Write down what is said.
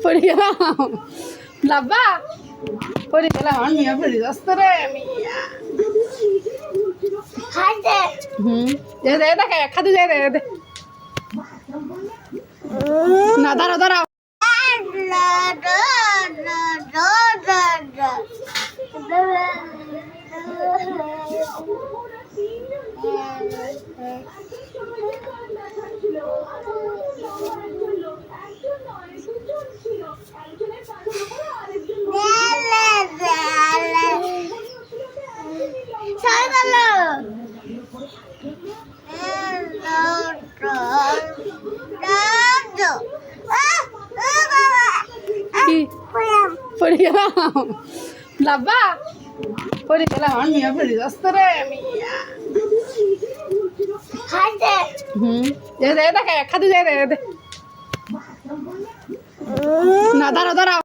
পড়ে গেলাম লাভা পড়ে গেলাম আর মিয়া পড়ে যাচ্ছে রে মিয়া দে দে দেখে খাতে দে দে দে না দাঁড়াও দাঁড়াও পড়ে গেলাম লাভা পড়ে গেলাম আর মিয়া পড়ে যাচ্ছে রে মিয়া দে দে দেখে খাতে দে দে দে না দাঁড়াও দাঁড়াও